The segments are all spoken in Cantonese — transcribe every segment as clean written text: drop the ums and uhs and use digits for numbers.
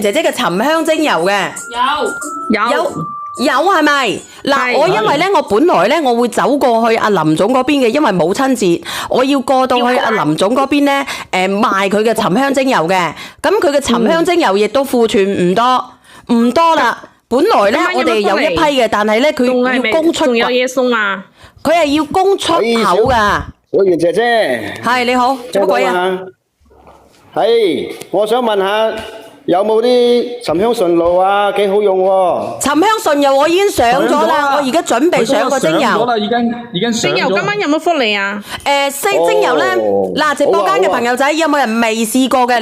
姐姐嘅沉香精油嘅，有係咪？嗱，我因為咧，我本來咧，我會走過去阿林總嗰邊嘅，因為母親節，我要過到去阿林總嗰邊咧，賣佢嘅沉香精油嘅。咁佢嘅沉香精油亦都庫存唔多啦。本來咧，我哋有一批嘅，但係咧，佢要供出，仲有嘢送啊！佢係要供出口噶。小袁姐姐，係你好，做乜鬼啊？係，我想問下。有冇啲沉香純露啊？幾好用喎！沉香純油我已經上咗啦，我而家準備上個精油。上咗啦，已經上咗。精油今晚有冇福利啊？精油咧，嗱，直播間嘅朋友仔有冇人未試過嘅？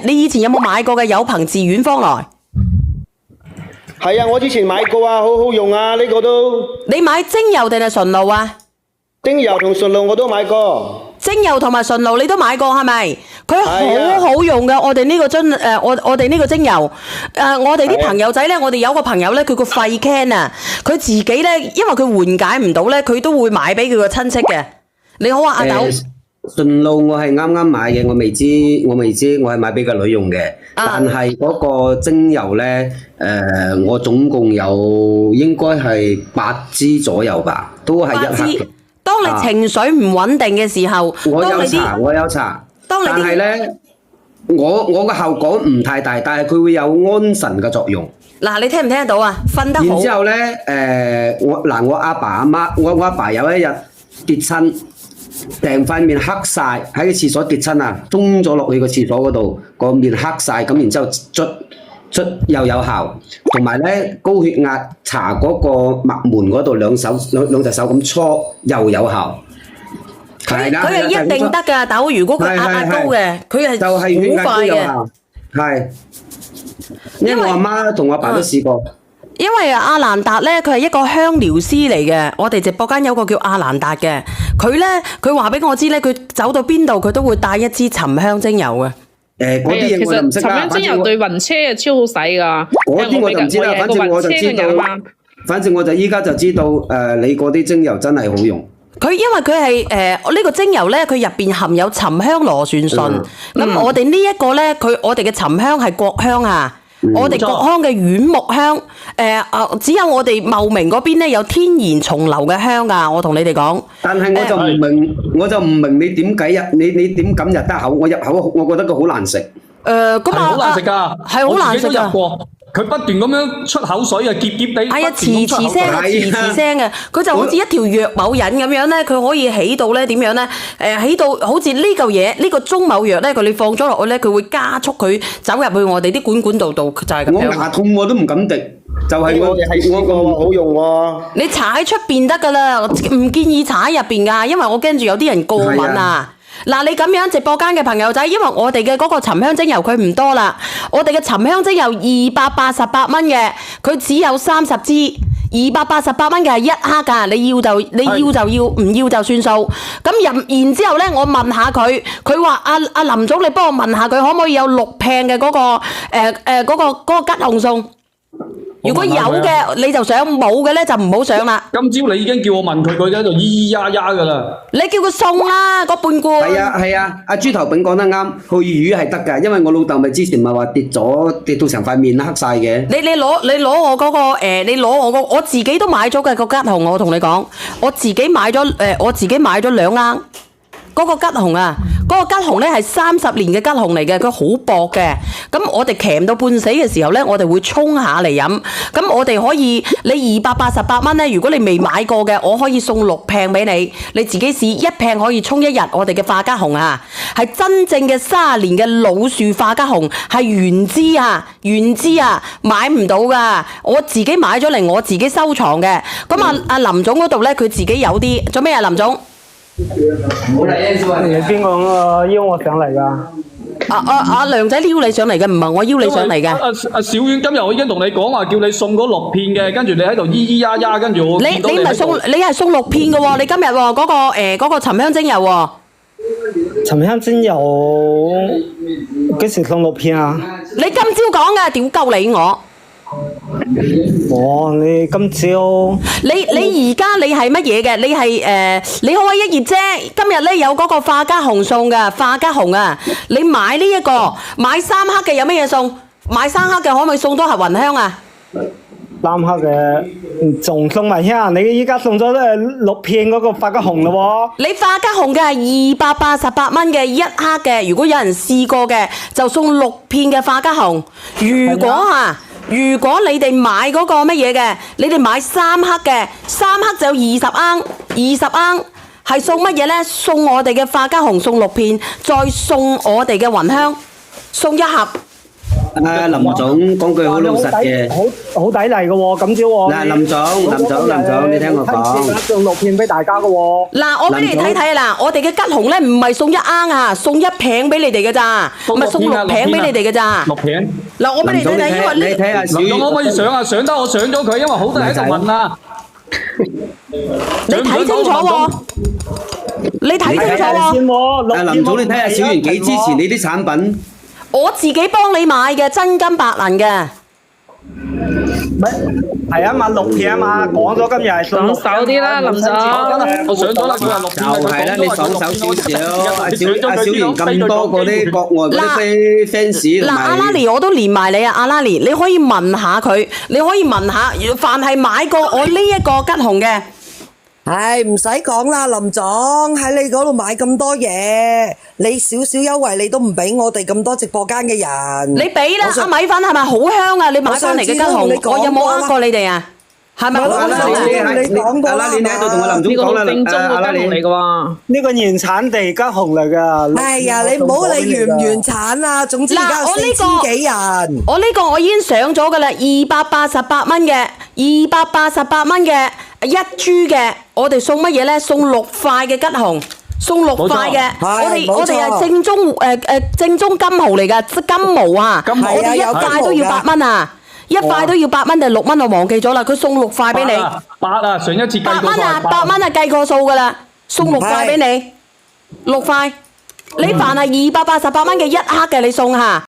你以前有冇買過嘅？有朋自遠方來。係啊，我之前買過啊，好好用啊，呢個都。你買精油定係純露啊？精油同純露我都買過。精油同埋純露你都買過係咪？佢好好用嘅，我哋呢個樽我哋呢個精油我哋啲朋友仔咧，我哋有個朋友咧，佢個肺 can 啊，佢自己咧，因為佢緩解唔到咧，佢都會買俾佢個親戚嘅。你好啊，阿豆。純露我係啱啱買嘅，我未知，我係買俾個女用嘅。但係嗰個精油咧，我總共有應該係8支左右吧，都係一克嘅。當你情緒唔穩定嘅時候，我有搽，但係咧，我個效果唔太大，但係佢會有安神嘅作用。嗱，你聽唔聽得到啊？瞓得好。然之後咧，我阿爸阿媽，我阿爸有一日跌親，成塊面黑晒，喺個廁所跌親啊，衝咗落去個廁所嗰度，個面黑晒，咁然之後捽又有效，同埋咧高血壓搽嗰個脈門嗰度兩隻手咁搓又有效。佢係一定得㗎，但係如果佢壓高嘅，佢係就係血壓高有效。係，因為我阿媽同我阿爸都試過。因為阿蘭達咧，佢係一個香療師嚟嘅。我哋直播間有個叫阿蘭達嘅，佢話俾我知咧，佢走到邊度佢都會帶一支沉香精油嘅。嗰啲嘢我就唔識啦。沉香精油對暈車啊超好使㗎。嗰啲我就唔知啦，反正我就依家就知道你嗰啲精油真係好用。因為佢係呢個精油咧，佢入邊含有沉香螺旋醇。咁我哋呢一個咧，我哋嘅沉香係國香啊。我哋國香嘅軟木香，只有我哋茂名嗰邊咧有天然重流嘅香噶，我同你哋講。但係我就唔明你點解你點敢入得口？我入口，我覺得佢好難食。咁啊，好難食㗎，係好難食㗎。佢不斷咁樣出口水啊，澀澀地，係啊，磁聲嘅，佢就好似一條藥某引咁樣咧，佢可以起到咧點樣咧？起到好似呢嚿嘢，呢個中某藥咧，你放咗落去咧，佢會加速佢走入去我哋啲管道度，就係咁樣。我牙痛我都唔敢滴，就係我哋係呢個好用喎。你搽喺出邊得㗎啦，唔建議搽喺入邊㗎，因為我驚住有啲人過敏啊。嗱，你咁樣直播間嘅朋友仔，因為我哋嘅嗰個沉香精油佢唔多啦，我哋嘅沉香精油288蚊嘅，佢只有30支，288蚊嘅係1克㗎，你要就要，唔要就算數。咁然之後咧，我問下佢話阿林總，你幫我問下佢可唔可以有6片嘅嗰個吉紅送？如果有嘅你就上，冇嘅咧就唔好上啦。今朝你已經叫我問佢，佢喺度咿咿呀呀噶啦。你叫佢送啦，嗰半罐。係啊，阿豬頭炳講得啱，去魚係得㗎，因為我老豆咪之前咪話跌到成塊面黑晒嘅。你攞我嗰個我自己都買咗嘅個吉紅，我同你講，我自己買咗2盎。嗰個吉紅啊，嗰個吉紅咧係30年嘅吉紅嚟嘅，佢好薄嘅。咁我哋鉗到半死嘅時候咧，我哋會沖下嚟飲。咁我哋可以，你288蚊咧，如果你未買過嘅，我可以送6片俾你，你自己試，1片可以沖1日。我哋嘅化吉紅啊，係真正嘅30年嘅老樹化吉紅，係原枝啊，買唔到噶。我自己買咗嚟，我自己收藏嘅。咁阿林總嗰度咧，佢自己有啲，做咩啊，林總？你邊個邀我上嚟噶？阿梁仔撩你上嚟嘅，唔係我邀你上嚟嘅。阿小婉今日我已經同你講話，叫你送嗰6片嘅，跟住你喺度咿咿呀呀，跟住我見到你係送6片嘅喎，你今日嗰個沉香精油喎。沉香精油幾時送6片啊？你今朝講嘅，屌鳩你我。你今朝你而家你係乜嘢嘅？你係你開1頁啫。今日咧有嗰個化吉紅送噶，化吉紅啊！你買呢一個買3克嘅有乜嘢送？買3克嘅可唔可以送多盒雲香啊？ 3克嘅仲送埋香，你依家送咗6片嗰個發吉紅咯喎。你化吉紅嘅係288蚊嘅1克嘅，如果有人試過嘅，就送6片嘅化吉紅。如果你哋買嗰個乜嘢嘅，你哋買3克嘅，3克就有20盎，20盎係送乜嘢呢？送我哋嘅化吉紅送6片，再送我哋嘅雲香，送1盒。林總講句好老實嘅，好抵嚟嘅喎，今朝喎。嗱，林總，你聽我講，送6片俾大家嘅喎。嗱，我俾你睇睇啦，我哋嘅吉紅咧唔係送1盎啊，送1餅俾你哋嘅咋，唔係送6餅俾你哋嘅咋。 6片。嗱，我俾你睇睇，因為你睇下小林總可唔可以上啊？上得我上咗佢，因為好多人喺度問啊。你睇清楚喎，你睇清楚喎。林總，你睇下小圓幾支持你啲產品。 我自己幫你買嘅真金白銀嘅，係啊嘛，6片啊嘛，講咗今日係送爽手啲啦，林總。我上咗啦，佢話6片。就係啦，你爽手少少。阿小圓咁多嗰啲國外嗰啲 fans 嗱，阿拉尼我都連埋你啊，阿拉尼，你可以問下佢，你可以問下，凡係買過我呢一個吉紅嘅。 唉，唔使講啦，林總喺你嗰度買咁多嘢，你少少優惠你都唔俾我哋咁多直播間嘅人。你俾啦，阿米粉係咪好香啊？你買翻嚟嘅吉紅，我有冇呃過你哋啊？係咪好香啊？你講過啦，你喺度同我林總講啦，正宗嘅吉紅嚟嘅喎。呢個原產地吉紅嚟㗎。哎呀，你唔好理原唔原產啊，總之而家有4000幾人。我呢個我已經上咗㗎啦，288蚊嘅，288蚊嘅1株嘅，我哋送乜嘢咧？送6塊嘅吉紅，送6塊嘅。我哋係正宗正宗金蠔嚟㗎，金毛啊！我哋1塊都要8蚊啊！ 1塊都要8蚊定6蚊，我忘記咗啦。佢送6塊俾你8啊！上一次計過8蚊啊，8蚊啊，計過數噶啦，送6塊俾你，6塊。你凡係288蚊嘅1克嘅，你送下。